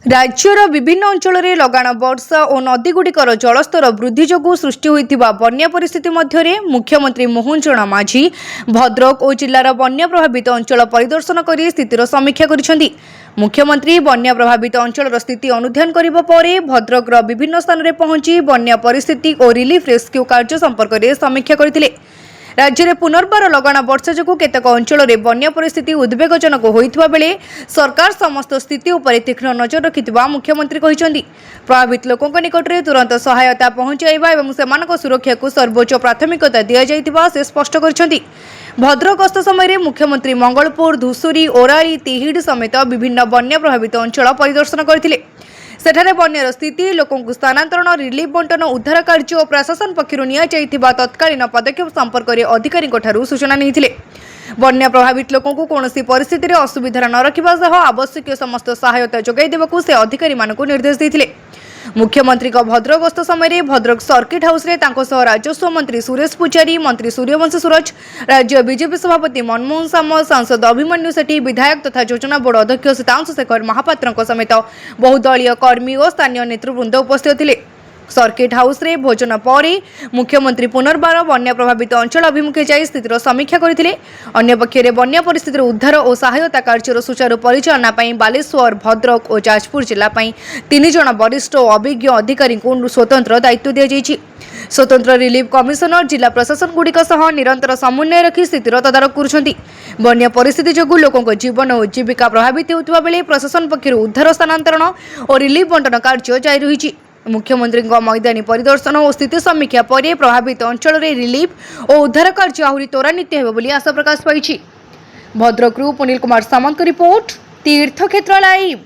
राज्यर विभिन्न अंचल में लगाण वर्षा और नदीगुड़िकर जलस्तर वृद्धि जोगु सृष्टि होइतिबा बन्या परिस्थिति मध्य मुख्यमंत्री मोहन चरण माझी भद्रक और जिलार बन्या प्रभावित अंचल परिदर्शन कर स्थितिर समीक्षा करिसेंति। मुख्यमंत्री बन्या प्रभावित अंचल स्थिति अनुध्यान करिबा परे भद्रक विभिन्न स्थान में पहुंची बन्या परिस्थिति और रिलीफ रेस्क्यू कार्य संपर्क में समीक्षा करथिले। राज्य में पुनर्बार लगाण वर्षा जोगु केतेक अंचल में बन्या परिस्थिति उद्वेगजनक होइथिबा बेले सरकार समस्त स्थिति उपर तीक्ष्ण नजर रखिथिबा मुख्यमंत्री कहिसेंति। प्रभावित लोकंक निकटरे तुरंत सहायता पहुंचाइबा एवं सेमानक सुरक्षा को सर्वोच्च प्राथमिकता दिया जाइथिबा से स्पष्ट करिसेंति। भद्रक गस्त समय मुख्यमंत्री मंगलपुर, धुसुरी, ओरारी, तिहिड समेत विभिन्न बन्या प्रभावित अंचल परिदर्शन करथिले। सेठारे बन्यार स्थिति, लोकंकु स्थानांतरण, रिलीफ बंटन, उद्धार कार्य और प्रशासन पक्षरु निया जाइथिबा तत्कालीन पदक्षेप संपर्क में अधिकारींक ठारू सूचना नहीं। बन्या प्रभावित लोकंकु कौनसी परिस्थिति रे असुविधा न रखिबा सह आवश्यक समस्त सहायता जोगाई देबाकु से अधिकारी मानकु निर्देश दैथिले। मुख्यमंत्री भद्रक गस्त समय भद्रक सर्किट हाउस रे तांको सह राजस्व मंत्री सुरेश पुजारी, मंत्री सूर्यवंशी सूरज, राज्य बीजेपी सभापति मनमोहन सामल, सांसद अभिमन्यु सेठी, विधायक तथा योजना बोर्ड अध्यक्ष सीतांशु शेखर महापात्र समेत बहुदलीय कर्मी और स्थानीय नेतृवृंद उपस्थित थे। सर्किट हाउस रे भोजन पर मुख्यमंत्री पुनर्बार बन्या प्रभावित अंचल अभिमुखे जाई स्थितिर समीक्षा करथिले। अन्य पक्षरे बन्या परिस्थितिर उद्धार और सहायता कार्यर सुचारू परिचालना पई बालेश्वर, भद्रक और जाजपुर जिला पई 3 जण वरिष्ठ और अभिज्ञ अधिकारी को स्वतंत्र दायित्व दिया जायछि। स्वतंत्र रिलीफ कमिशनर जिला प्रशासन गुड़िक सह निरंतर समन्वय रखी स्थितिर तदारख करुछंती। बन्या परिस्थिति जोगु लोकंक जीवन और जीविका प्रभावित होउतबा बेले प्रशासन पक्षरु उद्धार, स्थानांतरण और रिलीफ बंटन कार्य जारी रहिछि। मुख्यमंत्री मैदानी परिदर्शन और स्थिति समीक्षा पर प्रभावित अंचल में रिलीफ और उद्धार कार्य आहरी त्वरान्वित हेबो बोली आशा प्रकाश पाई। भद्रकरू पुनील कुमार सामंत रिपोर्ट, तीर्थक्षेत्र लाइव।